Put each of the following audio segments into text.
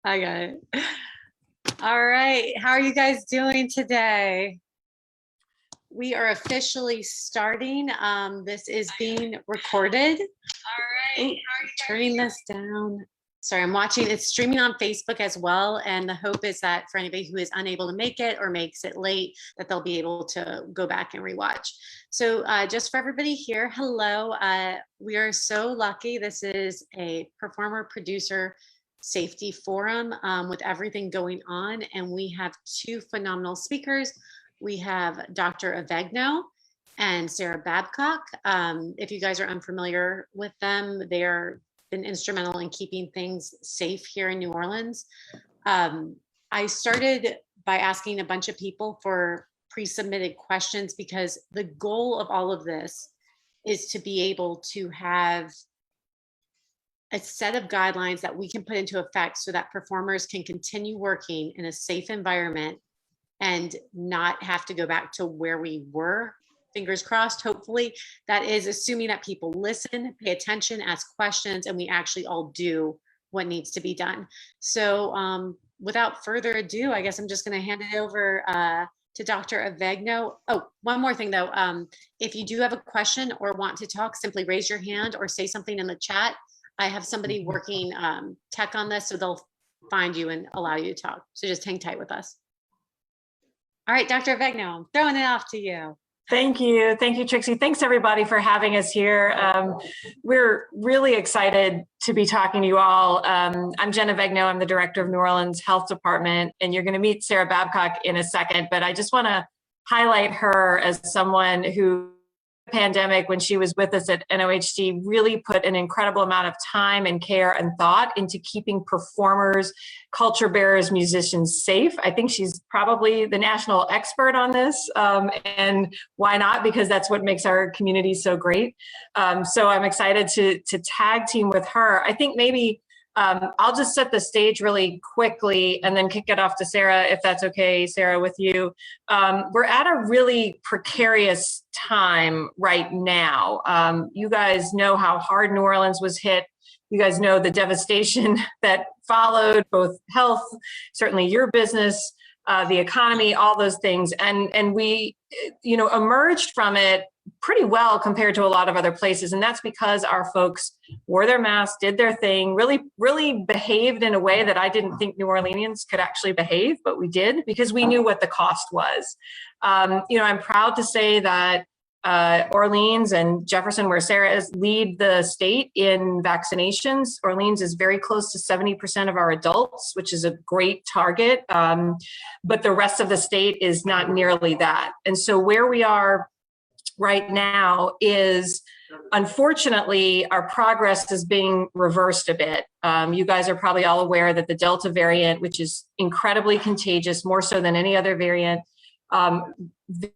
I got it. All right. How are you guys doing today? We are officially starting. This is being recorded. All right. Turning this down. Sorry, I'm watching. It's streaming on Facebook as well. And the hope is that for anybody who is unable to make it or makes it late, that they'll be able to go back and rewatch. So just for everybody here, hello. We are so lucky. This is a performer producer safety forum with everything going on. And we have two phenomenal speakers. We have Dr. Avegno and Sarah Babcock. If you guys are unfamiliar with them, they are been instrumental in keeping things safe here in New Orleans. I started by asking a bunch of people for pre-submitted questions because the goal of all of this is to be able to have a set of guidelines that we can put into effect so that performers can continue working in a safe environment and not have to go back to where we were. Fingers crossed, hopefully. That is assuming that people listen, pay attention, ask questions, and we actually all do what needs to be done. So without further ado, I guess I'm just going to hand it over to Dr. Avegno. Oh, one more thing though. If you do have a question or want to talk, simply raise your hand or say something in the chat. I have somebody working tech on this, so they'll find you and allow you to talk. So just hang tight with us. All right, Dr. Avegno, I'm throwing it off to you. Thank you, Trixie. Thanks everybody for having us here. We're really excited to be talking to you all. I'm Jen Avegno, I'm the director of New Orleans Health Department, and you're gonna meet Sarah Babcock in a second, but I just wanna highlight her as someone who pandemic, when she was with us at NOHD, really put an incredible amount of time and care and thought into keeping performers, culture bearers, musicians safe. I think she's probably the national expert on this, and why not? Because that's what makes our community so great. So I'm excited to tag team with her. I think maybe I'll just set the stage really quickly and then kick it off to Sarah, if that's okay, Sarah, with you. We're at a really precarious time right now. You guys know how hard New Orleans was hit. You guys know the devastation that followed, both health, certainly your business, the economy, all those things. And we, emerged from it pretty well compared to a lot of other places. And that's because our folks wore their masks, did their thing, really behaved in a way that I didn't think New Orleanians could actually behave, but we did because we knew what the cost was. I'm proud to say that Orleans and Jefferson, where Sarah is, lead the state in vaccinations. Orleans is very close to 70% of our adults, which is a great target. But the rest of the state is not nearly that. And so where we are right now is, unfortunately, our progress is being reversed a bit. You guys are probably all aware that the Delta variant, which is incredibly contagious, more so than any other variant,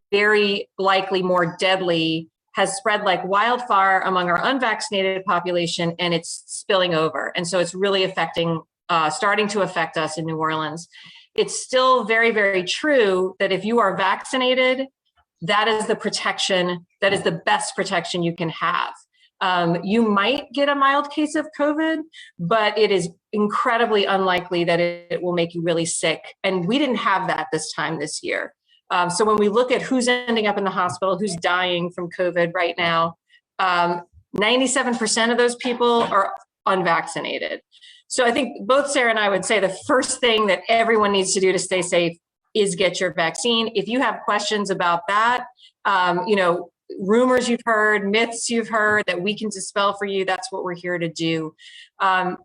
very likely more deadly, has spread like wildfire among our unvaccinated population, and it's spilling over. And so it's really starting to affect us in New Orleans. It's still very, very true that if you are vaccinated, that is the protection, that is the best protection you can have. You might get a mild case of COVID, but it is incredibly unlikely that it will make you really sick. And we didn't have that this time this year. So when we look at who's ending up in the hospital, who's dying from COVID right now, 97% of those people are unvaccinated. So I think both Sarah and I would say the first thing that everyone needs to do to stay safe is get your vaccine. If you have questions about that, rumors you've heard, myths you've heard that we can dispel for you, that's what we're here to do.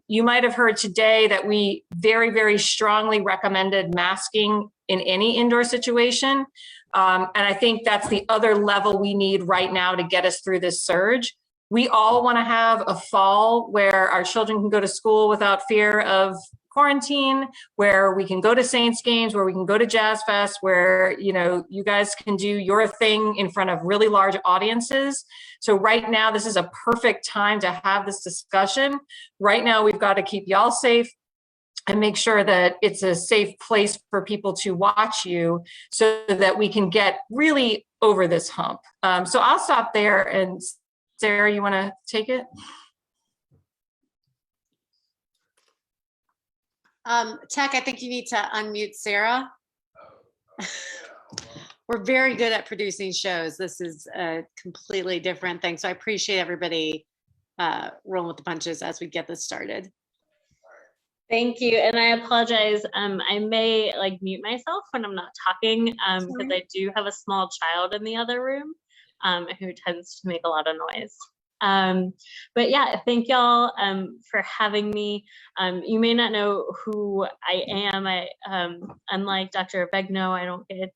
You might have heard today that we very, very strongly recommended masking in any indoor situation. And I think that's the other level we need right now to get us through this surge. We all want to have a fall where our children can go to school without fear of quarantine, where we can go to Saints games, where we can go to Jazz Fest, where you guys can do your thing in front of really large audiences. So right now, this is a perfect time to have this discussion. Right now, we've got to keep y'all safe and make sure that it's a safe place for people to watch you so that we can get really over this hump. So I'll stop there, and Sarah, you want to take it? Tech, I think you need to unmute Sarah. We're very good at producing shows. This is a completely different thing. So I appreciate everybody rolling with the punches as we get this started. Thank you, and I apologize. I may mute myself when I'm not talking because I do have a small child in the other room who tends to make a lot of noise. But yeah, thank y'all for having me. You may not know who I am. Unlike Dr. Begno, I don't get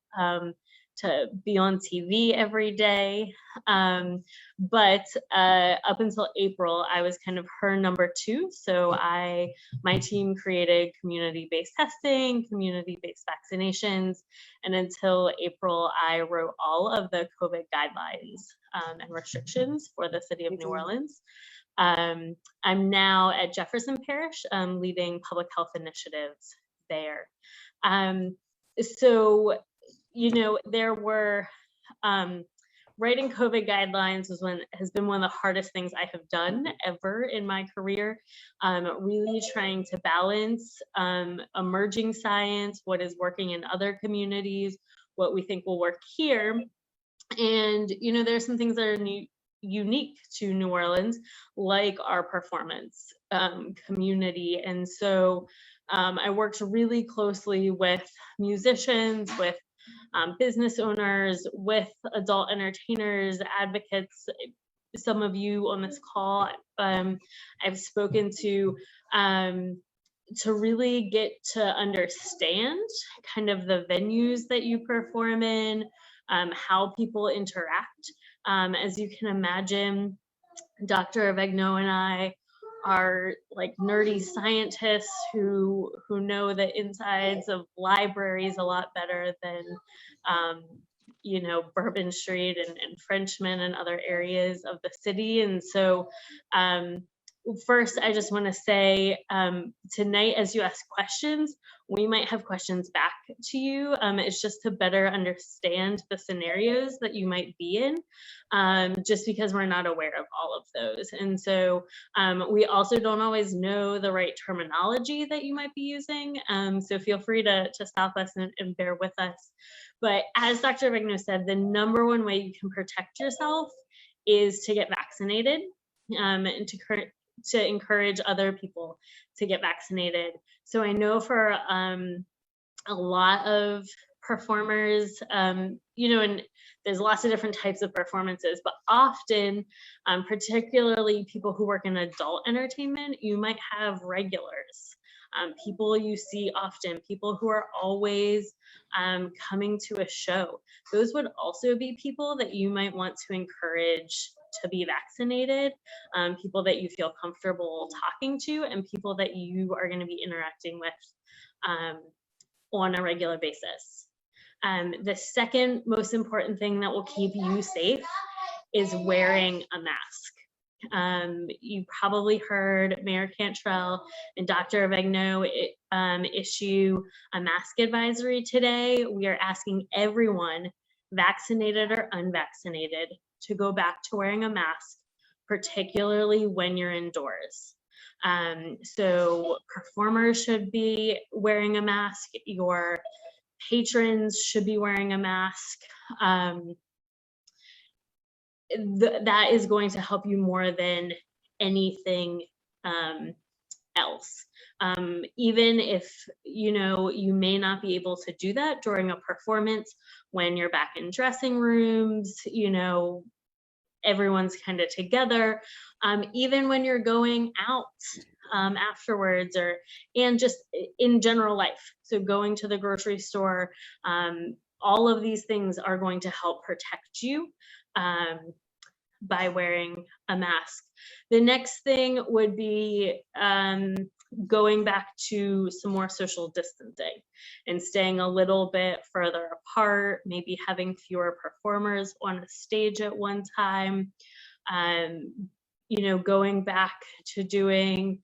to be on TV every day. But up until April, I was kind of her number two. So my team created community-based testing, community-based vaccinations, and until April, I wrote all of the COVID guidelines and restrictions for the city of New Orleans. I'm now at Jefferson Parish, leading public health initiatives there. So, you know, there were writing COVID guidelines has been one of the hardest things I have done ever in my career. Really trying to balance emerging science, what is working in other communities, what we think will work here. And, you know, there's some things that are unique to New Orleans, like our performance community. And so I worked really closely with musicians, with business owners, with adult entertainers, advocates. Some of you on this call I've spoken to really get to understand kind of the venues that you perform in, how people interact. As you can imagine, Dr. Avegno and I are like nerdy scientists who know the insides of libraries a lot better than you know, Bourbon Street and Frenchmen and other areas of the city. And so first, I just want to say tonight, as you ask questions, we might have questions back to you. It's just to better understand the scenarios that you might be in, just because we're not aware of all of those. And so we also don't always know the right terminology that you might be using. So feel free to stop us and bear with us. But as Dr. Vigno said, the number one way you can protect yourself is to get vaccinated and to encourage other people to get vaccinated. So I know for a lot of performers, you know, and there's lots of different types of performances, but often, particularly people who work in adult entertainment, you might have regulars, people you see often, people who are always coming to a show. Those would also be people that you might want to encourage to be vaccinated, people that you feel comfortable talking to, and people that you are going to be interacting with on a regular basis. The second most important thing that will keep you safe is wearing a mask. You probably heard Mayor Cantrell and Dr. Avegno issue a mask advisory today. We are asking everyone, vaccinated or unvaccinated, to go back to wearing a mask, particularly when you're indoors. So performers should be wearing a mask, your patrons should be wearing a mask. That is going to help you more than anything else. Even if, you know, you may not be able to do that during a performance, when you're back in dressing rooms, you know, everyone's kind of together, even when you're going out afterwards, and just in general life. So going to the grocery store, all of these things are going to help protect you by wearing a mask. The next thing would be going back to some more social distancing and staying a little bit further apart, maybe having fewer performers on a stage at one time, you know, going back to doing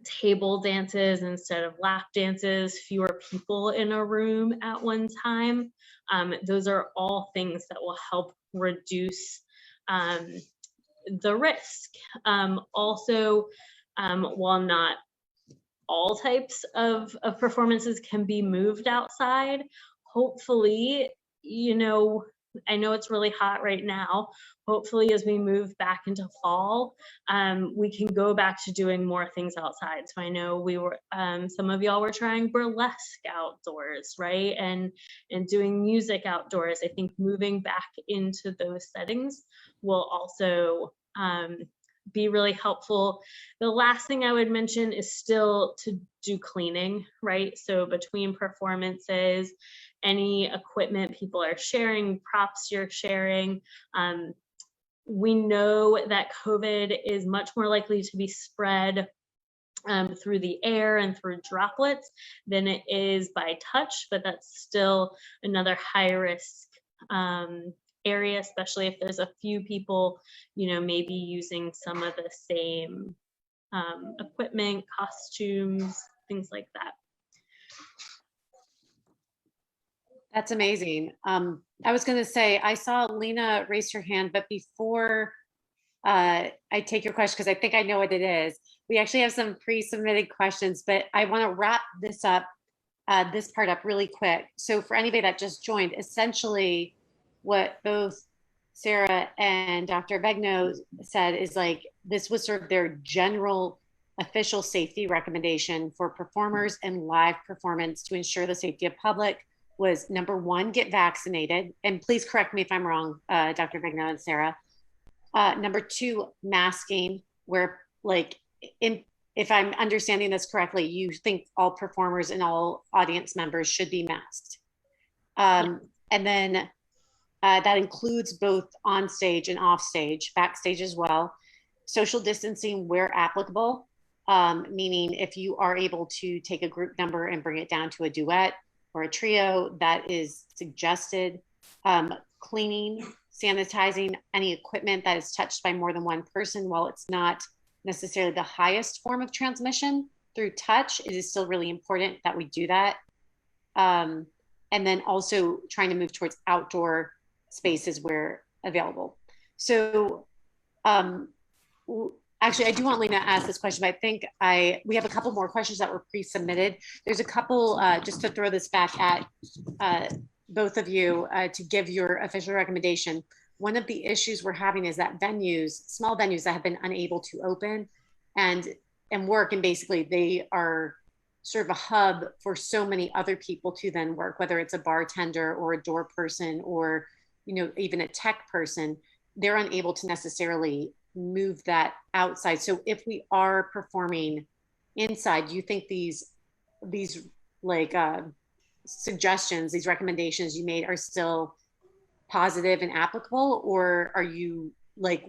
table dances instead of lap dances, fewer people in a room at one time. Those are all things that will help reduce the risk. Also, while not all types of performances can be moved outside. Hopefully, you know, I know it's really hot right now. Hopefully, as we move back into fall, we can go back to doing more things outside. So I know we were, some of y'all were trying burlesque outdoors, right? And doing music outdoors. I think moving back into those settings will also be really helpful. The last thing I would mention is still to do cleaning, right? So between performances, any equipment people are sharing, props you're sharing, we know that COVID is much more likely to be spread through the air and through droplets than it is by touch, but that's still another high risk area, especially if there's a few people, you know, maybe using some of the same equipment, costumes, things like that. That's amazing. I was going to say, I saw Lena raise her hand, but before I take your question, because I think I know what it is, we actually have some pre-submitted questions, but I want to wrap this up, this part up really quick. So for anybody that just joined, essentially what both Sarah and Dr. Vegno said is like, this was sort of their general official safety recommendation for performers and live performance to ensure the safety of public was number one, get vaccinated. And please correct me if I'm wrong, Dr. Vegno and Sarah. Number two, masking, where like, if I'm understanding this correctly, you think all performers and all audience members should be masked. And then that includes both on stage and off stage, backstage as well. Social distancing where applicable, meaning if you are able to take a group number and bring it down to a duet or a trio, that is suggested. Cleaning, sanitizing any equipment that is touched by more than one person. While it's not necessarily the highest form of transmission through touch, it is still really important that we do that. And then also trying to move towards outdoor spaces where available. So actually, I do want Lena to ask this question, but I think we have a couple more questions that were pre-submitted. There's a couple, just to throw this back at both of you to give your official recommendation. One of the issues we're having is that venues, small venues that have been unable to open and work, and basically they are sort of a hub for so many other people to then work, whether it's a bartender or a door person or, you know, even a tech person, they're unable to necessarily move that outside. So if we are performing inside, do you think these like suggestions, these recommendations you made are still positive and applicable, or are you like,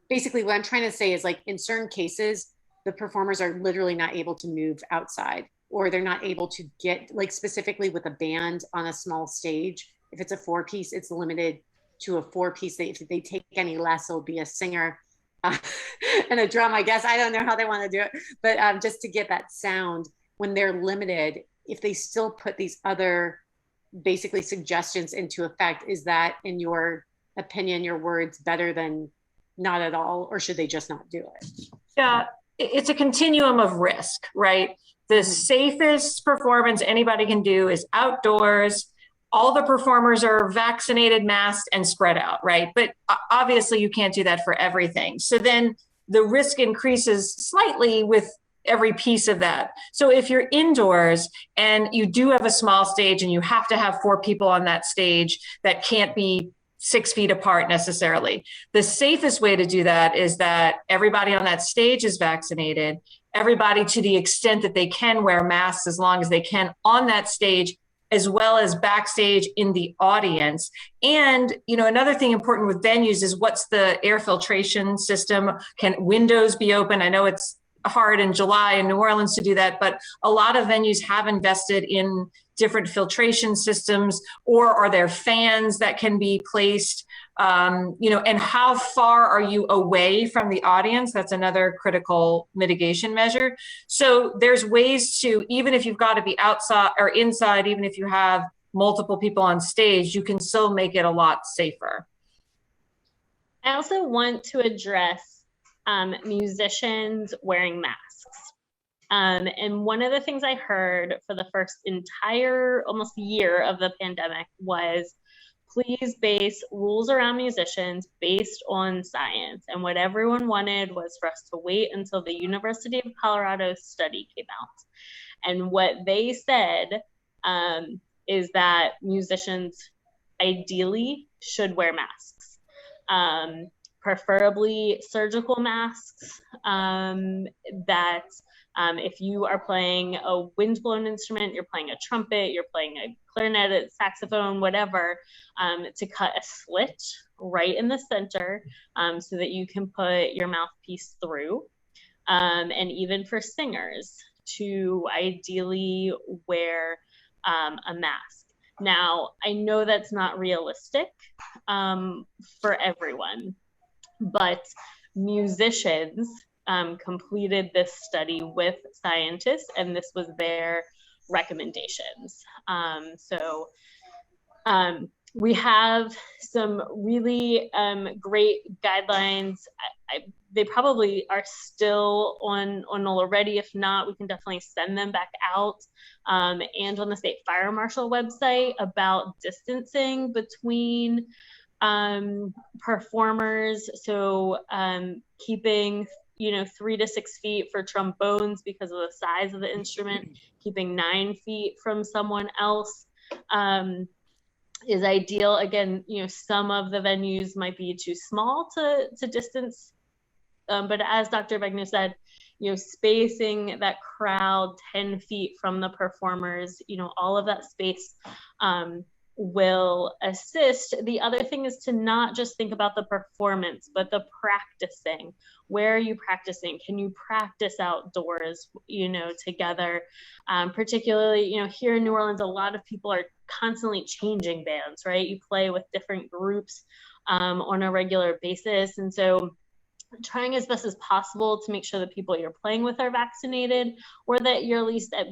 basically what I'm trying to say is like in certain cases, the performers are literally not able to move outside, or they're not able to get, like specifically with a band on a small stage, if it's a 4-piece, it's limited to a 4-piece. If they take any less, it'll be a singer and a drum, I guess. I don't know how they want to do it, but just to get that sound when they're limited, if they still put these other basically suggestions into effect, is that, in your opinion, your words, better than not at all, or should they just not do it? Yeah, it's a continuum of risk, right? The safest performance anybody can do is outdoors. All the performers are vaccinated, masked, and spread out, right? But obviously you can't do that for everything. So then the risk increases slightly with every piece of that. So if you're indoors and you do have a small stage and you have to have 4 people on that stage that can't be 6 feet apart necessarily, the safest way to do that is that everybody on that stage is vaccinated. Everybody, to the extent that they can, wear masks as long as they can on that stage, as well as backstage in the audience. And, you know, another thing important with venues is what's the air filtration system? Can windows be open? I know it's hard in July in New Orleans to do that, but a lot of venues have invested in different filtration systems, or are there fans that can be placed? You know, and how far are you away from the audience? That's another critical mitigation measure. So there's ways to, even if you've got to be outside or inside, even if you have multiple people on stage, you can still make it a lot safer. I also want to address musicians wearing masks. And one of the things I heard for the first entire almost year of the pandemic was, please base rules around musicians based on science. And what everyone wanted was for us to wait until the University of Colorado study came out. And what they said is that musicians ideally should wear masks, preferably surgical masks, that if you are playing a windblown instrument, you're playing a trumpet, you're playing a clarinet, a saxophone, whatever, to cut a slit right in the center so that you can put your mouthpiece through. And even for singers, to ideally wear a mask. Now, I know that's not realistic for everyone, but musicians completed this study with scientists, and this was their recommendations. We have some really great guidelines. They probably are still on already. If not, we can definitely send them back out. And on the state fire marshal website about distancing between performers. So keeping 3 to 6 feet for trombones because of the size of the instrument, keeping 9 feet from someone else is ideal. Again, some of the venues might be too small to distance, but as Dr. Begno said, spacing that crowd 10 feet from the performers, all of that space will assist. The other thing is to not just think about the performance, but the practicing. Where are you practicing? Can you practice outdoors, together? Particularly, here in New Orleans, a lot of people are constantly changing bands, right? You play with different groups on a regular basis. And so trying as best as possible to make sure the people you're playing with are vaccinated, or that you're at least at,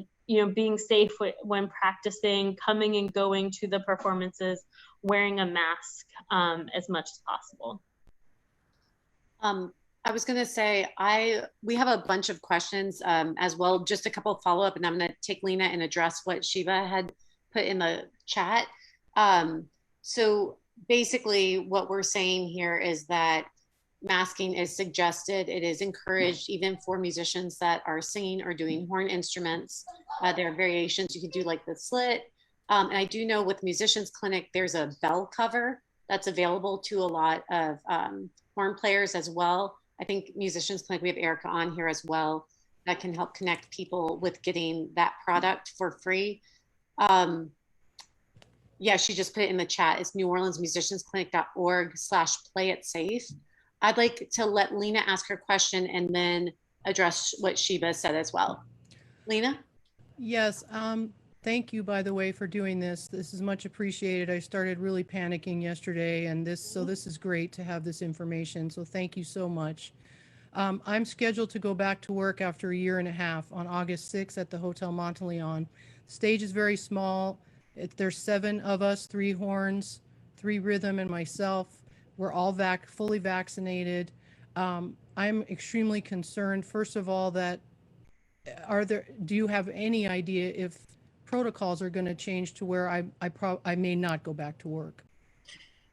being safe when practicing, coming and going to the performances, wearing a mask as much as possible. I was going to say, we have a bunch of questions as well, just a couple follow up, and I'm going to take Lena and address what Shiva had put in the chat. So basically what we're saying here is that masking is suggested. It is encouraged even for musicians that are singing or doing horn instruments. There are variations you can do, like the slit. And I do know with Musicians Clinic, there's a bell cover that's available to a lot of horn players as well. I think Musicians Clinic, we have Erica on here as well, that can help connect people with getting that product for free. Yeah, she just put it in the chat. It's neworleansmusiciansclinic.org/playitsafe. I'd like to let Lena ask her question and then address what Shiva said as well. Lena? Yes, thank you, by the way, for doing this. This is much appreciated. I started really panicking yesterday, and this is great to have this information. So thank you so much. I'm scheduled to go back to work after 1.5 years on August 6th at the Hotel Monteleone. Stage is very small. There's 7 of us, 3 horns, 3 rhythm, and myself. We're all fully vaccinated. I'm extremely concerned, first of all, that do you have any idea if protocols are going to change to where I may not go back to work?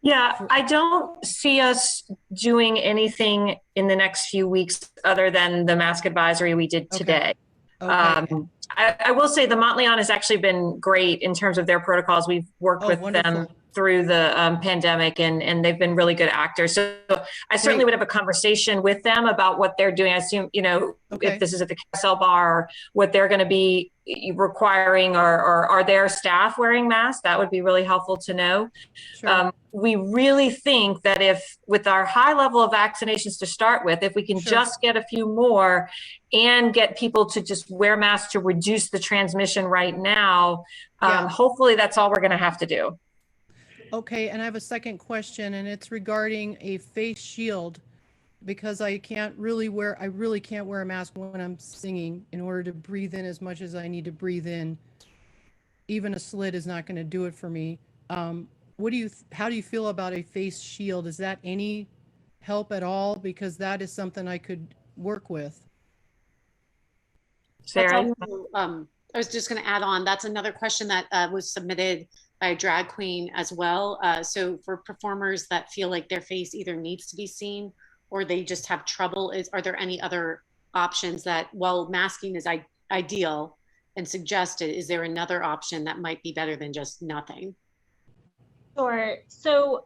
Yeah, I don't see us doing anything in the next few weeks other than the mask advisory we did today. Okay. I will say the Monteleone has actually been great in terms of their protocols. We've worked with them through the pandemic, and they've been really good actors. So I certainly would have a conversation with them about what they're doing. I assume, if this is at the Carousel Bar, what they're going to be requiring, or are their staff wearing masks? That would be really helpful to know. Sure. We really think that if, with our high level of vaccinations to start with, if we can just get a few more and get people to just wear masks to reduce the transmission right now, hopefully that's all we're going to have to do. Okay, and I have a second question, and it's regarding a face shield, because I really can't wear a mask when I'm singing in order to breathe in as much as I need to breathe in. Even a slit is not going to do it for me. How do you feel about a face shield? Is that any help at all? Because that is something I could work with. Sarah? I was just going to add on, that's another question that was submitted by a drag queen as well. So for performers that feel like their face either needs to be seen or they just have trouble, are there any other options that, while masking is ideal and suggested, is there another option that might be better than just nothing? Sure. So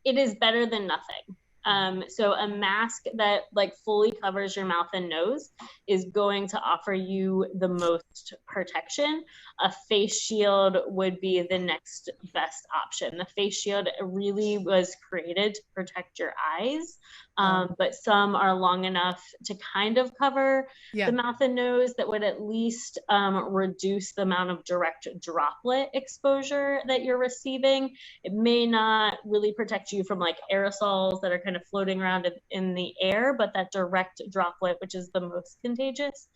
it is better than nothing. So a mask that like fully covers your mouth and nose is going to offer you the most protection. A face shield would be the next best option. The face shield really was created to protect your eyes, but some are long enough to kind of cover the mouth and nose that would at least reduce the amount of direct droplet exposure that you're receiving. It may not really protect you from like aerosols that are kind of floating around in the air, but that direct droplet, which is the most contagious,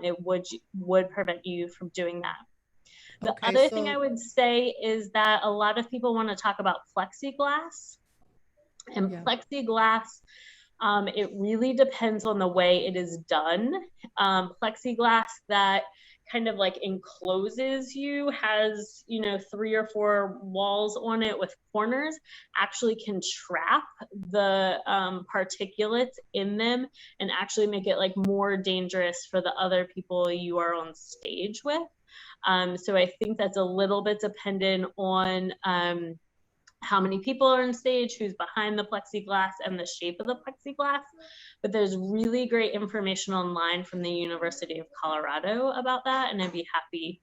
it would prevent you from doing that. The other thing I would say is that a lot of people want to talk about plexiglass, and plexiglass, it really depends on the way it is done. Plexiglass that kind of like encloses you, has, you know, 3 or 4 walls on it with corners, actually can trap the particulates in them and actually make it like more dangerous for the other people you are on stage with. So I think that's a little bit dependent on how many people are on stage, who's behind the plexiglass, and the shape of the plexiglass. But there's really great information online from the University of Colorado about that, and I'd be happy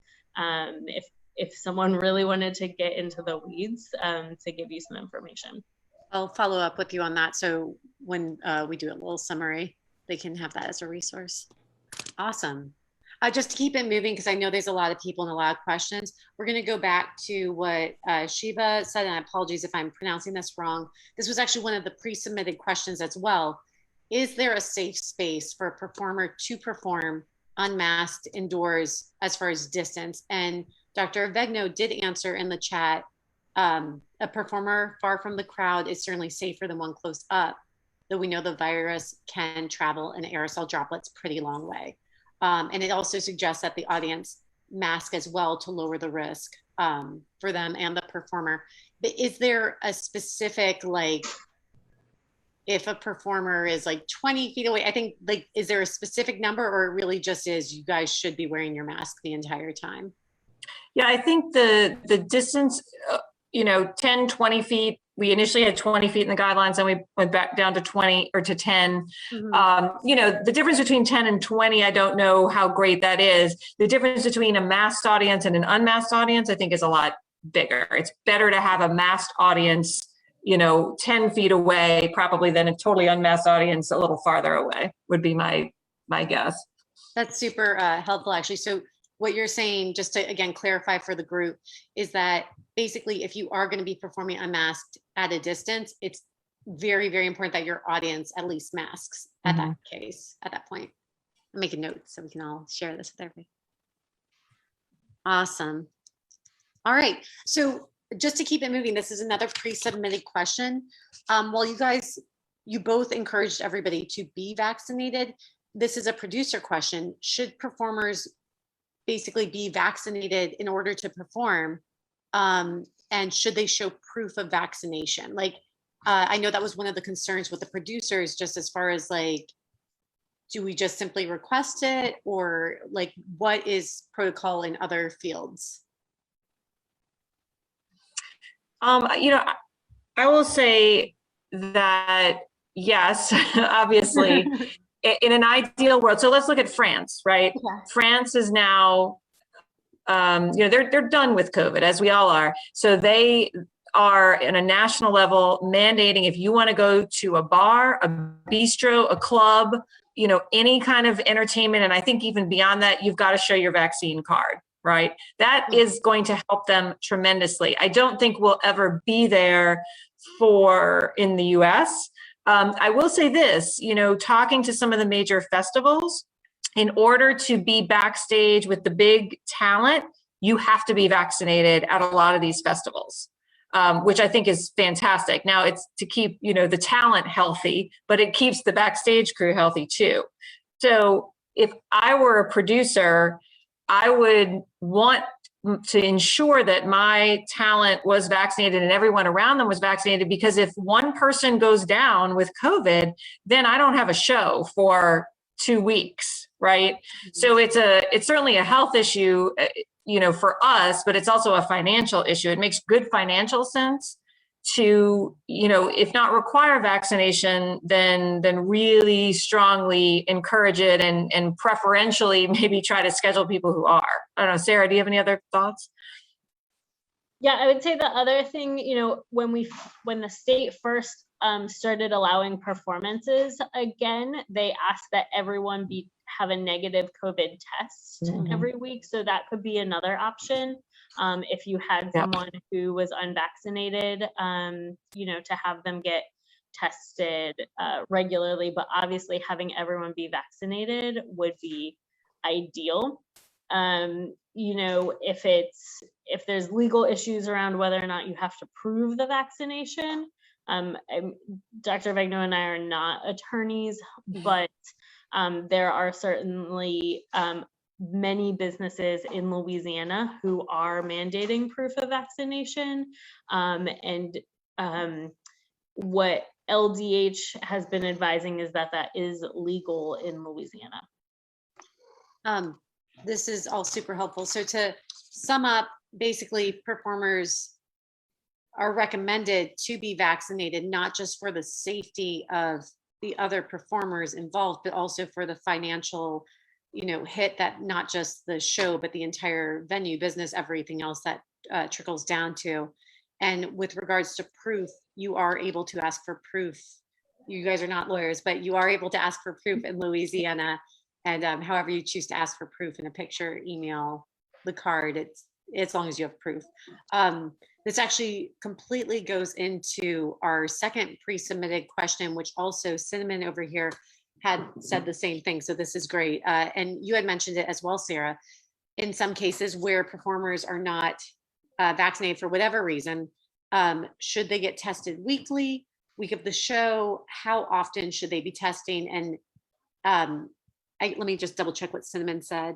if someone really wanted to get into the weeds to give you some information. I'll follow up with you on that. So when we do a little summary, they can have that as a resource. Awesome. Just to keep it moving, because I know there's a lot of people and a lot of questions, we're going to go back to what Shiva said, and apologies if I'm pronouncing this wrong. This was actually one of the pre-submitted questions as well. Is there a safe space for a performer to perform unmasked indoors as far as distance? And Dr. Avegno did answer in the chat, a performer far from the crowd is certainly safer than one close up, though we know the virus can travel in aerosol droplets pretty long way. And it also suggests that the audience mask as well to lower the risk for them and the performer. But is there a specific, like, if a performer is like 20 feet away, I think, like, is there a specific number, or it really just is you guys should be wearing your mask the entire time? Yeah, I think the distance, 10, 20 feet, we initially had 20 feet in the guidelines, and we went back down to 20 or to 10. The difference between 10 and 20, I don't know how great that is. The difference between a masked audience and an unmasked audience, I think, is a lot bigger. It's better to have a masked audience, 10 feet away, probably, than a totally unmasked audience a little farther away, would be my guess. That's super helpful, actually. So what you're saying, just to, again, clarify for the group, is that basically if you are going to be performing unmasked at a distance, it's very, very important that your audience at least masks at that case, at that point. I'm making notes so we can all share this with everybody. Awesome. All right. So just to keep it moving, this is another pre-submitted question. While you both encouraged everybody to be vaccinated, this is a producer question. Should performers basically be vaccinated in order to perform? And should they show proof of vaccination? Like, I know that was one of the concerns with the producers, just as far as like, do we just simply request it, or like, what is protocol in other fields? I will say that yes, obviously, in an ideal world. So let's look at France, right? Yeah. France is now, they're done with COVID, as we all are. So they are in a national level mandating, if you want to go to a bar, a bistro, a club, any kind of entertainment, and I think even beyond that, you've got to show your vaccine card, right? That is going to help them tremendously. I don't think we'll ever be there in the US. I will say this, talking to some of the major festivals, in order to be backstage with the big talent, you have to be vaccinated at a lot of these festivals, which I think is fantastic. Now it's to keep, the talent healthy, but it keeps the backstage crew healthy too. So if I were a producer, I would want to ensure that my talent was vaccinated and everyone around them was vaccinated, because if one person goes down with COVID, then I don't have a show for 2 weeks, right? So it's certainly a health issue, for us, but it's also a financial issue. It makes good financial sense to, if not require vaccination, then really strongly encourage it, and preferentially maybe try to schedule people who are. I don't know, Sarah, do you have any other thoughts? Yeah, I would say the other thing, when the state first started allowing performances again, they asked that everyone have a negative COVID test every week. So that could be another option. If you had someone who was unvaccinated, to have them get tested regularly, but obviously having everyone be vaccinated would be ideal. If there's legal issues around whether or not you have to prove the vaccination, Dr. Vegno and I are not attorneys, but there are certainly many businesses in Louisiana who are mandating proof of vaccination. What LDH has been advising is that is legal in Louisiana. This is all super helpful. So to sum up, basically performers are recommended to be vaccinated, not just for the safety of the other performers involved, but also for the financial, hit that not just the show, but the entire venue business, everything else that trickles down to. And with regards to proof, you are able to ask for proof. You guys are not lawyers, but you are able to ask for proof in Louisiana. And however you choose to ask for proof, in a picture, email, the card, it's as long as you have proof. This actually completely goes into our second pre-submitted question, which also Cinnamon over here had said the same thing. So this is great. And you had mentioned it as well, Sarah. In some cases where performers are not vaccinated for whatever reason, should they get tested weekly, week of the show? How often should they be testing? And let me just double check what Cinnamon said.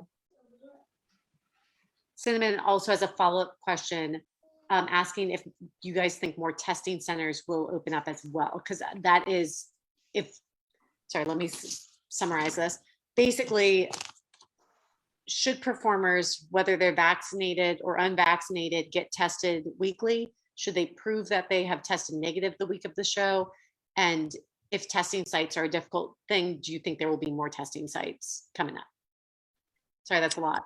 Cinnamon also has a follow-up question asking if you guys think more testing centers will open up as well, because that is, let me summarize this. Basically, should performers, whether they're vaccinated or unvaccinated, get tested weekly? Should they prove that they have tested negative the week of the show? And if testing sites are a difficult thing, do you think there will be more testing sites coming up? Sorry, that's a lot.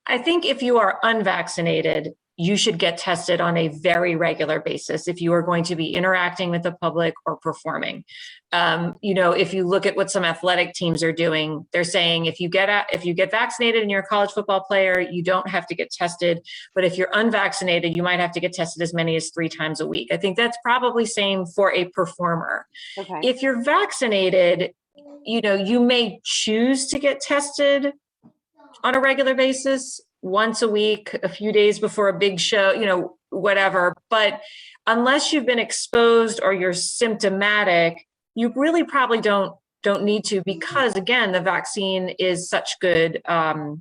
I think if you are unvaccinated, you should get tested on a very regular basis if you are going to be interacting with the public or performing. If you look at what some athletic teams are doing, they're saying if you get vaccinated and you're a college football player, you don't have to get tested. But if you're unvaccinated, you might have to get tested as many as 3 times a week. I think that's probably same for a performer. Okay. If you're vaccinated, you may choose to get tested on a regular basis, once a week, a few days before a big show, whatever. But unless you've been exposed or you're symptomatic, you really probably don't need to, because again, the vaccine is such good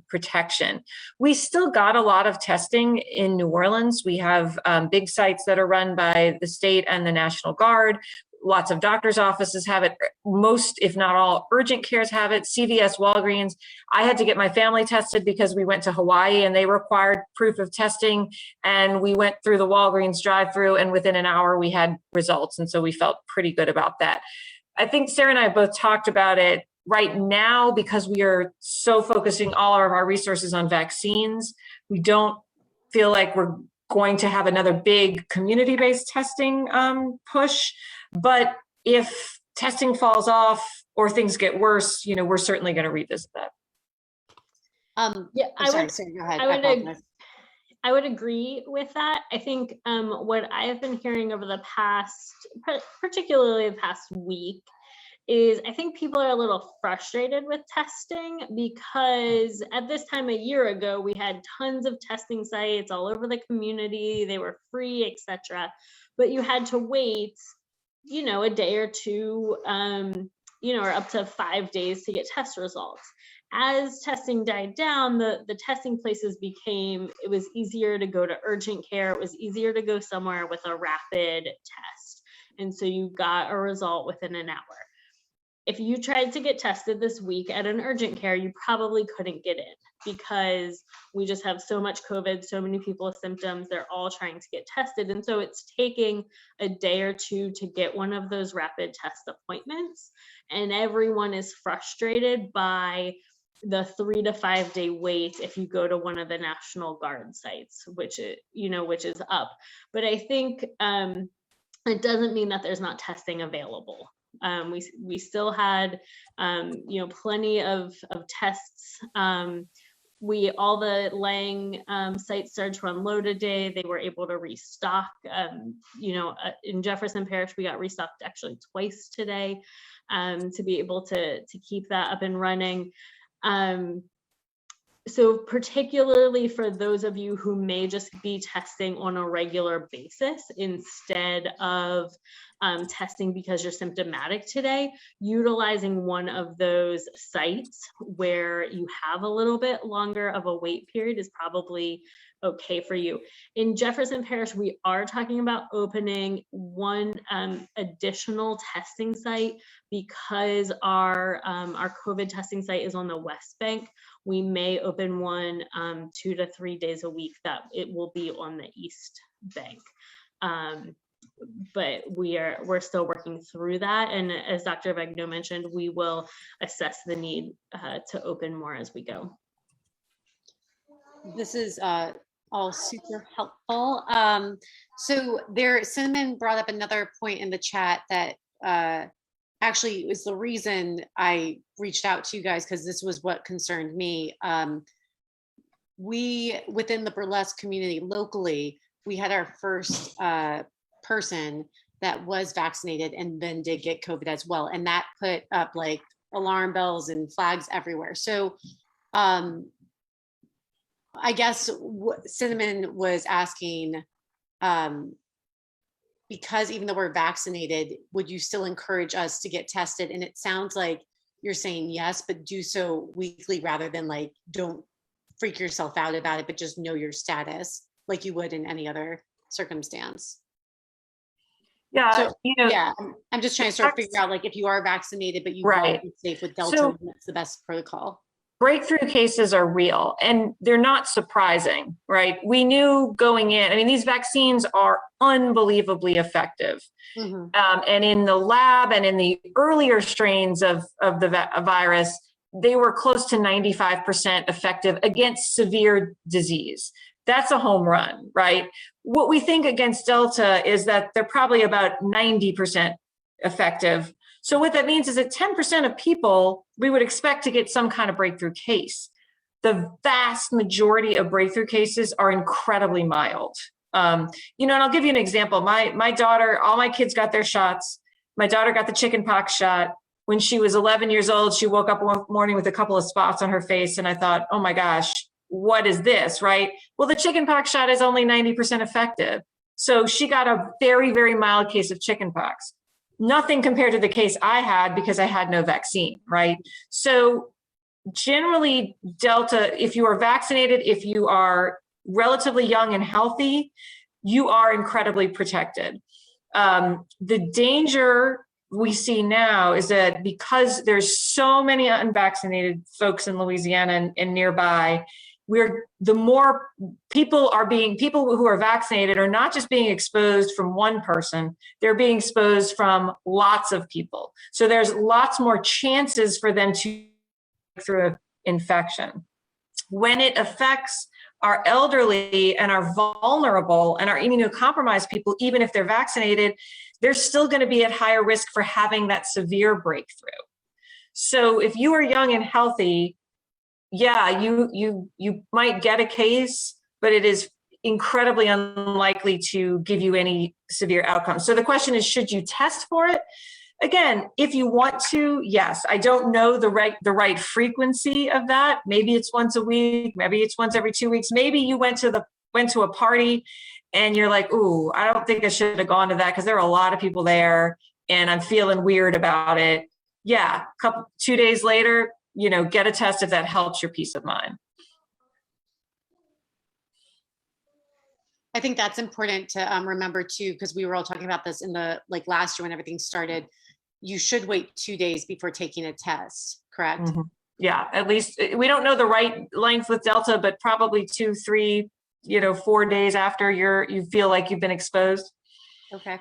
protection. We still got a lot of testing in New Orleans. We have big sites that are run by the state and the National Guard. Lots of doctors' offices have it. Most, if not all, urgent cares have it. CVS, Walgreens. I had to get my family tested because we went to Hawaii and they required proof of testing. And we went through the Walgreens drive-through, and within an hour we had results. And so we felt pretty good about that. I think Sarah and I both talked about it right now, because we are so focusing all of our resources on vaccines. We don't feel like we're going to have another big community-based testing push. But if testing falls off or things get worse, we're certainly going to revisit that. Yeah, sorry, go ahead. I would agree with that. I think what I have been hearing over the past, particularly the past week, is I think people are a little frustrated with testing, because at this time a year ago, we had tons of testing sites all over the community. They were free, etc. But you had to wait, a day or two or up to 5 days to get test results. As testing died down, the testing places it was easier to go to urgent care. It was easier to go somewhere with a rapid test. And so you got a result within an hour. If you tried to get tested this week at an urgent care, you probably couldn't get in because we just have so much COVID, so many people with symptoms, they're all trying to get tested. And so it's taking a day or two to get one of those rapid test appointments. And everyone is frustrated by the 3 to 5 day wait if you go to one of the National Guard sites, which is up. But I think it doesn't mean that there's not testing available. We still had, plenty of tests. All the Lang sites started to run today. They were able to restock. In Jefferson Parish, we got restocked actually twice today to be able to keep that up and running. So particularly for those of you who may just be testing on a regular basis instead of testing because you're symptomatic today, utilizing one of those sites where you have a little bit longer of a wait period is probably okay for you. In Jefferson Parish, we are talking about opening one additional testing site because our COVID testing site is on the West Bank. We may open one 2 to 3 days a week that it will be on the East Bank. But we're still working through that. And as Dr. Vegno mentioned, we will assess the need to open more as we go. This is all super helpful. So Cinnamon brought up another point in the chat that actually was the reason I reached out to you guys, because this was what concerned me. We, within the burlesque community locally, we had our first person that was vaccinated and then did get COVID as well. And that put up like alarm bells and flags everywhere. So I guess Cinnamon was asking, because even though we're vaccinated, would you still encourage us to get tested? And it sounds like you're saying yes, but do so weekly rather than like, don't freak yourself out about it, but just know your status like you would in any other circumstance. Yeah, so, yeah, I'm just trying to sort of figure out like if you are vaccinated, but you want to be safe with Delta, so, that's the best protocol. Breakthrough cases are real and they're not surprising, right? We knew going in, I mean, these vaccines are unbelievably effective. Mm-hmm. And in the lab and in the earlier strains of the virus, they were close to 95% effective against severe disease. That's a home run, right? What we think against Delta is that they're probably about 90% effective. So what that means is that 10% of people, we would expect to get some kind of breakthrough case. The vast majority of breakthrough cases are incredibly mild. And I'll give you an example. My daughter, all my kids got their shots. My daughter got the chickenpox shot. When she was 11 years old, she woke up one morning with a couple of spots on her face. And I thought, oh my gosh, what is this, right? Well, the chickenpox shot is only 90% effective. So she got a very, very mild case of chickenpox. Nothing compared to the case I had because I had no vaccine, right? So generally, Delta, if you are vaccinated, if you are relatively young and healthy, you are incredibly protected. The danger we see now is that because there's so many unvaccinated folks in Louisiana and nearby, the more people who are vaccinated are not just being exposed from one person, they're being exposed from lots of people. So there's lots more chances for them to get through an infection. When it affects our elderly and our vulnerable and our immunocompromised people, even if they're vaccinated, they're still going to be at higher risk for having that severe breakthrough. So if you are young and healthy, yeah, you might get a case, but it is incredibly unlikely to give you any severe outcomes. So the question is, should you test for it? Again, if you want to, yes. I don't know the right frequency of that. Maybe it's once a week, maybe it's once every 2 weeks. Maybe you went to a party and you're like, ooh, I don't think I should have gone to that because there are a lot of people there and I'm feeling weird about it. yeah, 2 days later, get a test if that helps your peace of mind. I think that's important to remember too, because we were all talking about this in the last year when everything started. You should wait 2 days before taking a test, correct? Mm-hmm. Yeah, at least we don't know the right length with Delta, but probably 2, 3, 4 days after you feel like you've been exposed. Okay.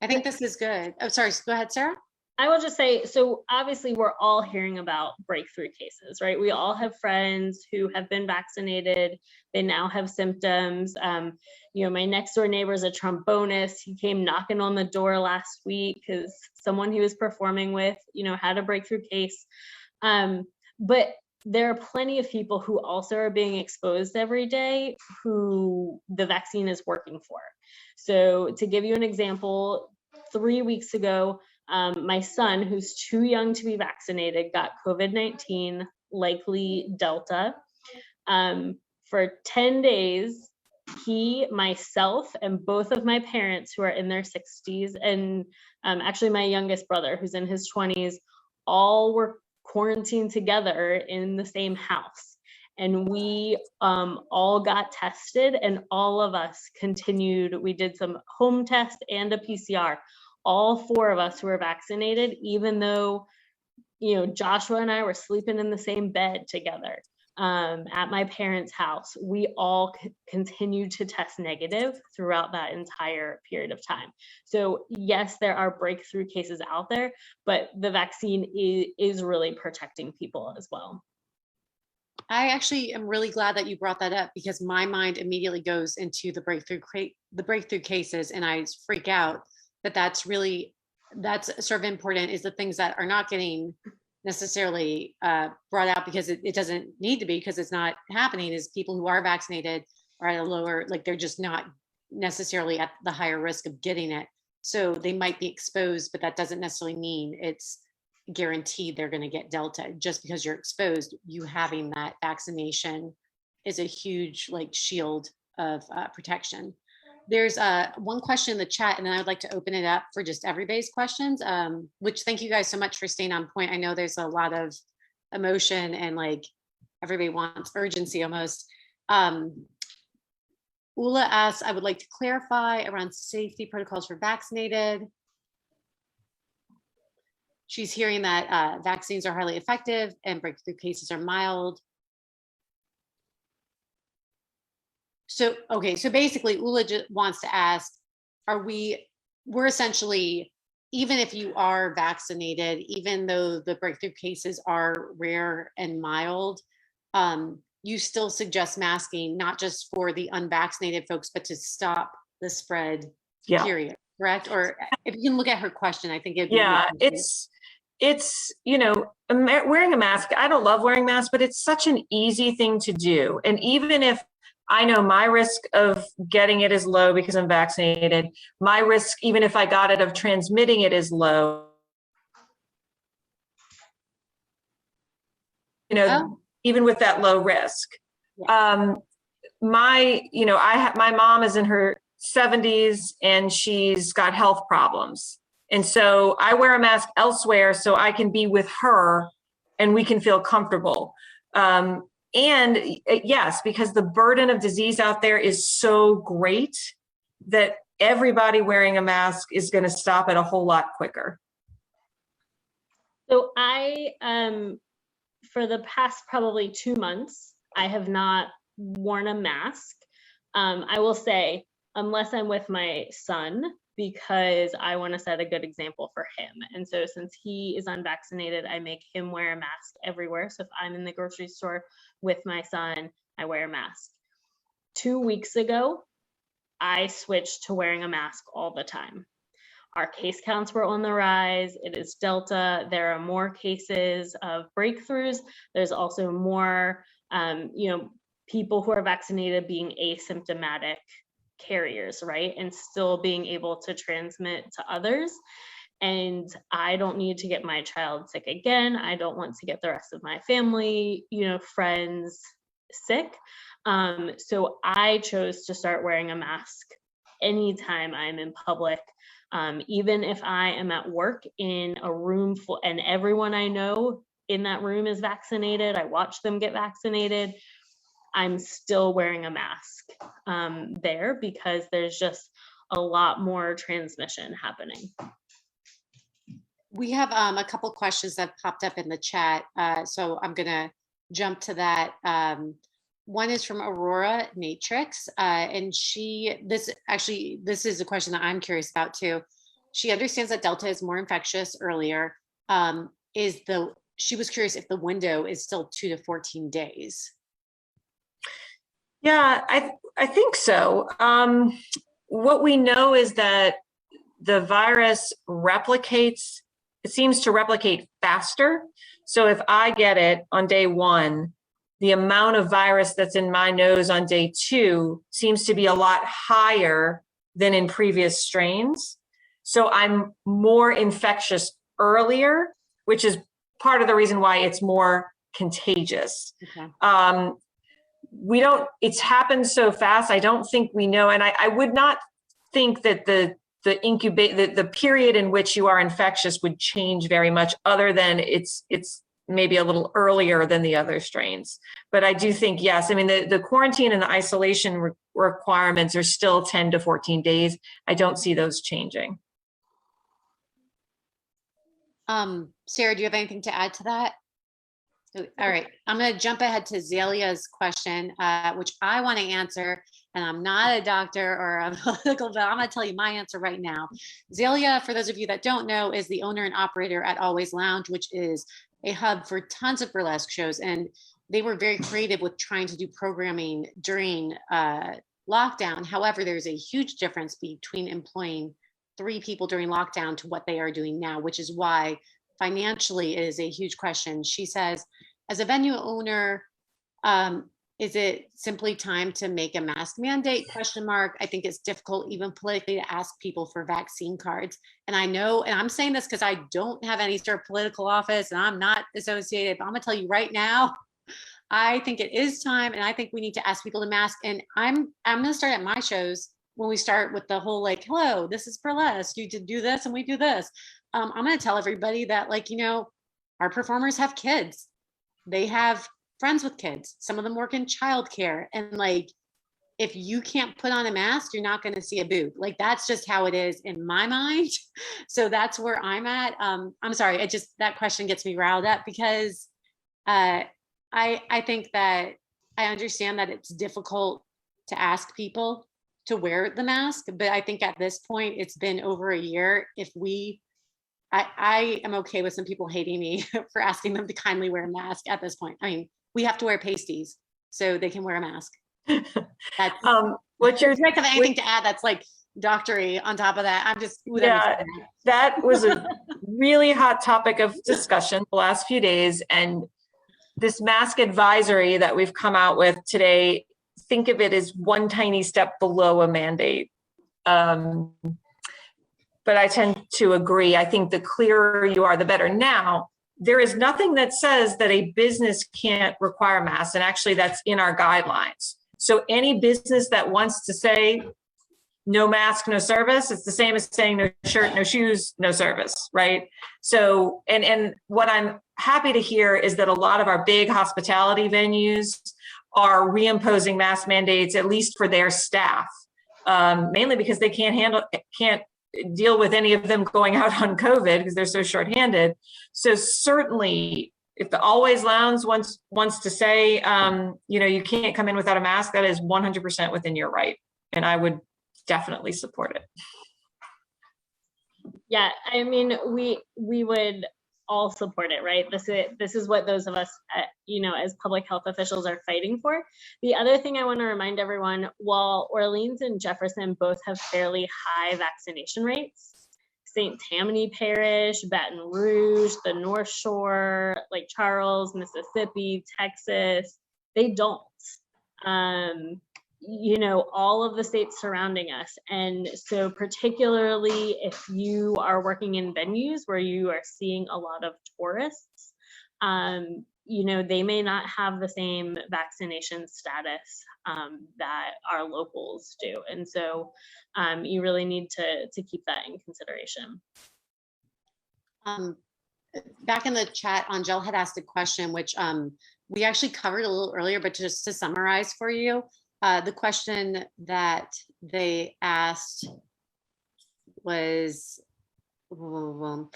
I think this is good. Oh, sorry. Go ahead, Sarah. I will just say, so obviously we're all hearing about breakthrough cases, right? We all have friends who have been vaccinated. They now have symptoms. My next door neighbor is a trombonist. He came knocking on the door last week because someone he was performing with, had a breakthrough case. But there are plenty of people who also are being exposed every day who the vaccine is working for. So to give you an example, 3 weeks ago, my son, who's too young to be vaccinated, got COVID-19, likely Delta. For 10 days, he, myself, and both of my parents who are in their 60s, and actually my youngest brother who's in his 20s, all were quarantined together in the same house. And we all got tested, and all of us continued. We did some home tests and a PCR. All 4 of us who were vaccinated, even though, Joshua and I were sleeping in the same bed together at my parents' house, we all continued to test negative throughout that entire period of time. So yes, there are breakthrough cases out there, but the vaccine is really protecting people as well. I actually am really glad that you brought that up, because my mind immediately goes into the breakthrough cases, and I freak out that's sort of important, is the things that are not getting necessarily brought out because it doesn't need to be, because it's not happening, is people who are vaccinated are at a lower, they're just not necessarily at the higher risk of getting it. So they might be exposed, but that doesn't necessarily mean it's guaranteed they're going to get Delta. Just because you're exposed, you having that vaccination is a huge shield of protection. There's one question in the chat, and then I would like to open it up for just everybody's questions, which thank you guys so much for staying on point. I know there's a lot of emotion and everybody wants urgency almost. Ula asks, I would like to clarify around safety protocols for vaccinated. She's hearing that vaccines are highly effective and breakthrough cases are mild. So, okay, so basically Ula wants to ask, we're essentially, even if you are vaccinated, even though the breakthrough cases are rare and mild, you still suggest masking, not just for the unvaccinated folks, but to stop the spread, period, correct? Or if you can look at her question, I think it'd be it's wearing a mask. I don't love wearing masks, but it's such an easy thing to do. And even if I know my risk of getting it is low because I'm vaccinated, my risk, even if I got it, of transmitting it is low. Even with that low risk. Yeah. My mom is in her 70s and she's got health problems. And so I wear a mask elsewhere so I can be with her and we can feel comfortable. And yes, because the burden of disease out there is so great that everybody wearing a mask is going to stop it a whole lot quicker. So I, for the past probably 2 months, I have not worn a mask. I will say, unless I'm with my son, because I want to set a good example for him. And so since he is unvaccinated, I make him wear a mask everywhere. So if I'm in the grocery store with my son, I wear a mask. 2 weeks ago, I switched to wearing a mask all the time. Our case counts were on the rise. It is Delta. There are more cases of breakthroughs. There's also more, people who are vaccinated being asymptomatic carriers, right? And still being able to transmit to others. And I don't need to get my child sick again. I don't want to get the rest of my family, friends sick. So I chose to start wearing a mask anytime I'm in public. Even if I am at work in a room full and everyone I know in that room is vaccinated, I watch them get vaccinated, I'm still wearing a mask there because there's just a lot more transmission happening. We have a couple questions that popped up in the chat, so I'm gonna jump to that. One is from Aurora Matrix, and this is a question that I'm curious about too. She understands that Delta is more infectious earlier. She was curious if the window is still 2 to 14 days. Yeah, I think so. What we know is that the virus replicates, it seems to replicate faster. So if I get it on day 1, the amount of virus that's in my nose on day 2 seems to be a lot higher than in previous strains. So I'm more infectious earlier, which is part of the reason why it's more contagious. Okay. It's happened so fast, I don't think we know. And I would not think that the period in which you are infectious would change very much, other than it's maybe a little earlier than the other strains. But I do think, yes, I mean, the quarantine and the isolation requirements are still 10 to 14 days. I don't see those changing. Sarah, do you have anything to add to that? All right, I'm going to jump ahead to Zalia's question, which I want to answer, and I'm not a doctor or a medical, but I'm going to tell you my answer right now. Zalia, for those of you that don't know, is the owner and operator at Always Lounge, which is a hub for tons of burlesque shows, and they were very creative with trying to do programming during lockdown. However, there's a huge difference between employing 3 people during lockdown to what they are doing now, which is why financially it is a huge question. She says, as a venue owner, is it simply time to make a mask mandate? I think it's difficult even politically to ask people for vaccine cards. And I know, and I'm saying this because I don't have any sort of political office and I'm not associated, but I'm gonna tell you right now, I think it is time, and I think we need to ask people to mask. And I'm gonna start at my shows when we start with the whole like, hello, this is burlesque, you do this and we do this. I'm going to tell everybody that, like, our performers have kids. They have friends with kids. Some of them work in childcare. And like, if you can't put on a mask, you're not going to see a boob. Like, that's just how it is in my mind. So that's where I'm at. I'm sorry. That question gets me riled up because I think that I understand that it's difficult to ask people to wear the mask, but I think at this point, it's been over a year. I am okay with some people hating me for asking them to kindly wear a mask at this point. I mean, we have to wear pasties so they can wear a mask. That's What you're have anything to add that's like doctory on top of that. I'm just that was a really hot topic of discussion the last few days, and this mask advisory that we've come out with today, think of it as one tiny step below a mandate. But I tend to agree. I think the clearer you are, the better. Now, there is nothing that says that a business can't require masks, and actually that's in our guidelines. So any business that wants to say no mask, no service, it's the same as saying no shirt, no shoes, no service, right? So, and what I'm happy to hear is that a lot of our big hospitality venues are reimposing mask mandates, at least for their staff, mainly because they can't deal with any of them going out on COVID because they're so shorthanded. So certainly, if the Always Lounge wants to say, you can't come in without a mask, that is 100% within your right, and I would definitely support it. Yeah, I mean, we would all support it, right? This is what those of us, as public health officials are fighting for. The other thing I want to remind everyone, while Orleans and Jefferson both have fairly high vaccination rates, St. Tammany Parish, Baton Rouge, the North Shore, Lake Charles, Mississippi, Texas, they don't. All of the states surrounding us. And so particularly if you are working in venues where you are seeing a lot of tourists, they may not have the same vaccination status that our locals do. And so you really need to keep that in consideration. Back in the chat, Angel had asked a question, which we actually covered a little earlier, but just to summarize for you, the question that they asked was, with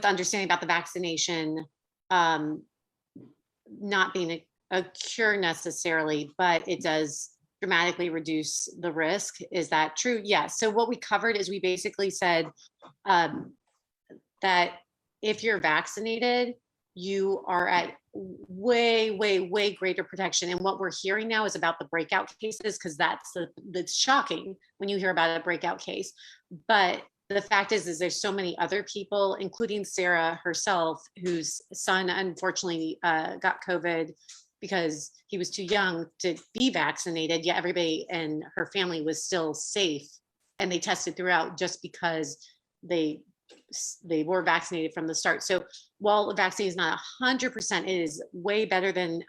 understanding about the vaccination not being a cure necessarily, but it does dramatically reduce the risk. Is that true? Yes. So what we covered is we basically said that if you're vaccinated, you are at way, way, way greater protection. And what we're hearing now is about the breakout cases, because that's shocking when you hear about a breakout case. But the fact is there's so many other people, including Sarah herself, whose son unfortunately got COVID because he was too young to be vaccinated, yet everybody in her family was still safe. And they tested throughout just because they were vaccinated from the start. So while the vaccine is not 100%, it is way better than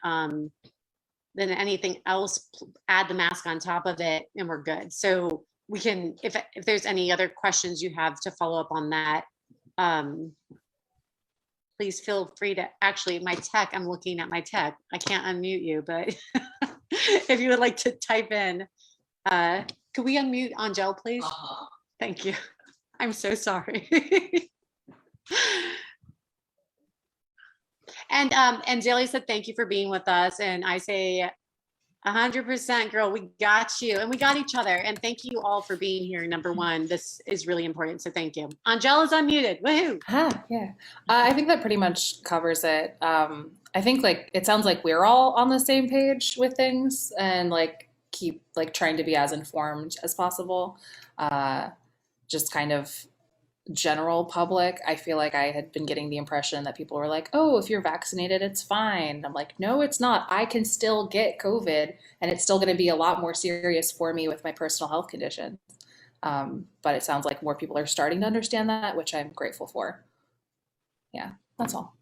anything else. Add the mask on top of it and we're good. So we can, if there's any other questions you have to follow up on that, please feel free to, actually my tech, I'm looking at my tech. I can't unmute you, but if you would like to type in, could we unmute Angel, please? Thank you. I'm so sorry. And Zaylee said, thank you for being with us. And I say 100%, girl, we got you and we got each other. And thank you all for being here. Number one, this is really important. So thank you. Angela's unmuted. Woohoo. Yeah. I think that pretty much covers it. I think it sounds like we're all on the same page with things and keep trying to be as informed as possible. Just kind of general public, I feel like I had been getting the impression that people were like, oh, if you're vaccinated, it's fine. I'm like, no, it's not. I can still get COVID and it's still going to be a lot more serious for me with my personal health conditions. But it sounds like more people are starting to understand that, which I'm grateful for. Yeah, that's all.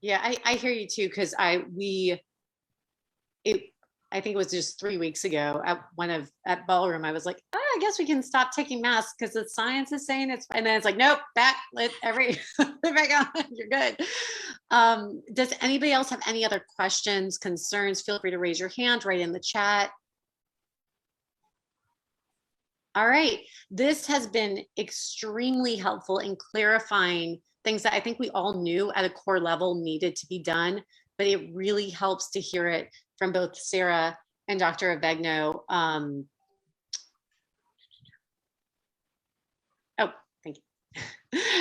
Yeah, I hear you too, because I think it was just 3 weeks ago at Ballroom, I was like, I guess we can stop taking masks because the science is saying it's, and then it's like, nope, back on, you're good. Does anybody else have any other questions, concerns? Feel free to raise your hand, right in the chat. All right, this has been extremely helpful in clarifying things that I think we all knew at a core level needed to be done, but it really helps to hear it from both Sarah and Dr. Avegno. Oh, thank you.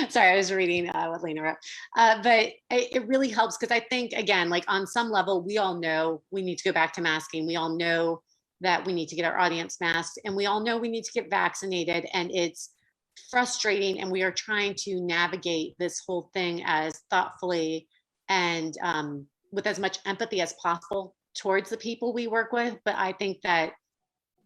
Sorry, I was reading what Lena wrote. But it really helps because I think, again, on some level, we all know we need to go back to masking. We all know that we need to get our audience masked, and we all know we need to get vaccinated. And it's frustrating, and we are trying to navigate this whole thing as thoughtfully and with as much empathy as possible towards the people we work with. But I think that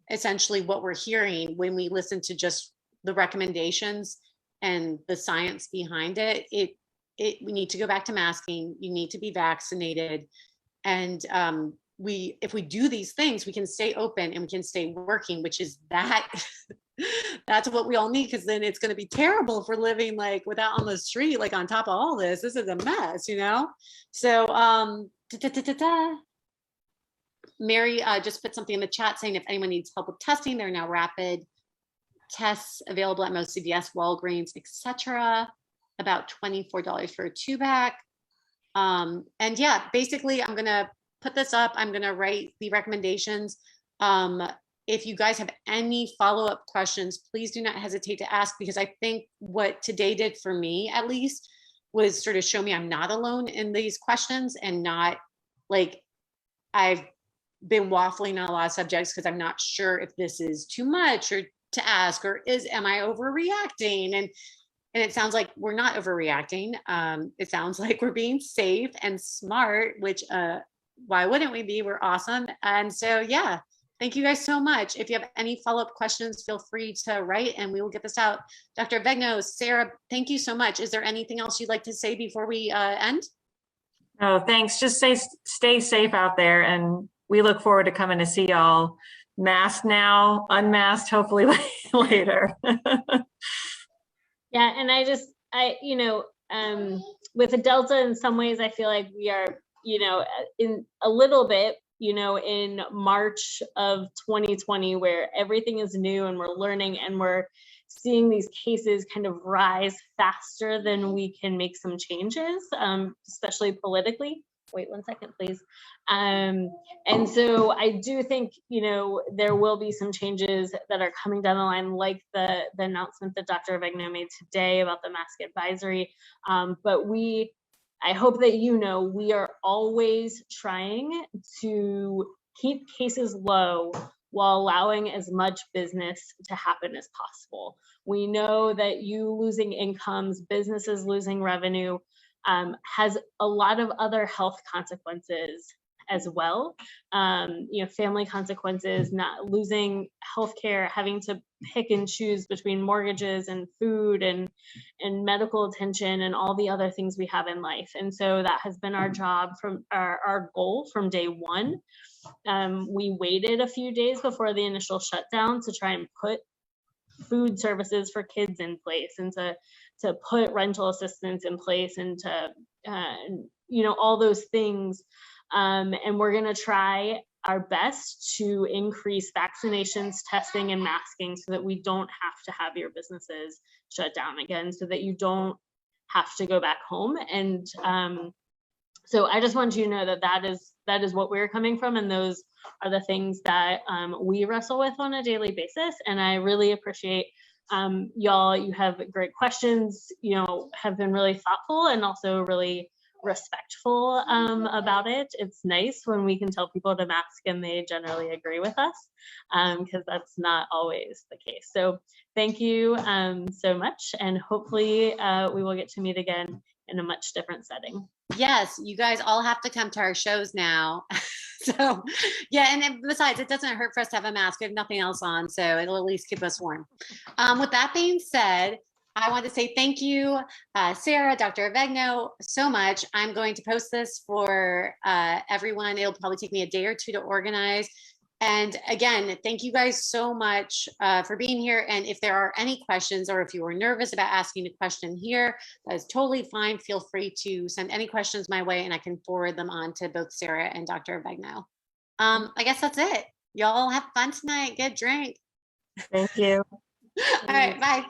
essentially what we're hearing when we listen to just the recommendations and the science behind it, we need to go back to masking. You need to be vaccinated. And if we do these things, we can stay open and we can stay working, which is that's what we all need, because then it's going to be terrible if we're living without on the street, on top of all this. This is a mess, So Mary just put something in the chat saying if anyone needs help with testing, there are now rapid tests available at most CVS, Walgreens, etc. About $24 for a 2-pack. And yeah, basically I'm going to put this up. I'm going to write the recommendations. If you guys have any follow-up questions, please do not hesitate to ask, because I think what today did for me, at least, was sort of show me I'm not alone in these questions, and not I've been waffling on a lot of subjects because I'm not sure if this is too much or to ask, or am I overreacting? And it sounds like we're not overreacting. It sounds like we're being safe and smart, which why wouldn't we be? We're awesome. And so, yeah, thank you guys so much. If you have any follow-up questions, feel free to write and we will get this out. Dr. Avegno, Sarah, thank you so much. Is there anything else you'd like to say before we end? Oh, thanks. Just stay safe out there, and we look forward to coming to see y'all masked now, unmasked, hopefully later. Yeah, and with the Delta, in some ways, I feel like we are, in a little bit, in March of 2020, where everything is new and we're learning and we're seeing these cases kind of rise faster than we can make some changes, especially politically. Wait 1 second, please. And so I do think, there will be some changes that are coming down the line, like the announcement that Dr. Avegno made today about the mask advisory. But I hope that we are always trying to keep cases low while allowing as much business to happen as possible. We know that you losing incomes, businesses losing revenue, has a lot of other health consequences as well. Family consequences, not losing healthcare, having to pick and choose between mortgages and food and medical attention and all the other things we have in life. And so that has been our job, from our goal from day one. We waited a few days before the initial shutdown to try and put food services for kids in place, and to put rental assistance in place, and to all those things. And we're going to try our best to increase vaccinations, testing, and masking, so that we don't have to have your businesses shut down again, so that you don't have to go back home. And so I just want you to know that is what we're coming from, and those are the things that we wrestle with on a daily basis. And I really appreciate y'all. You have great questions, have been really thoughtful and also really respectful about it. It's nice when we can tell people to mask and they generally agree with us, because that's not always the case. So thank you so much, and hopefully we will get to meet again in a much different setting. Yes, you guys all have to come to our shows now. So yeah, and then besides, it doesn't hurt for us to have a mask. We have nothing else on, so it'll at least keep us warm. With that being said, I want to say thank you, Sarah, Dr. Avegno, so much. I'm going to post this for everyone. It'll probably take me a day or two to organize. And again, thank you guys so much for being here. And if there are any questions, or if you were nervous about asking a question here, that is totally fine. Feel free to send any questions my way, and I can forward them on to both Sarah and Dr. Avegno. I guess that's it. Y'all have fun tonight. Get a drink. Thank you. All right, bye.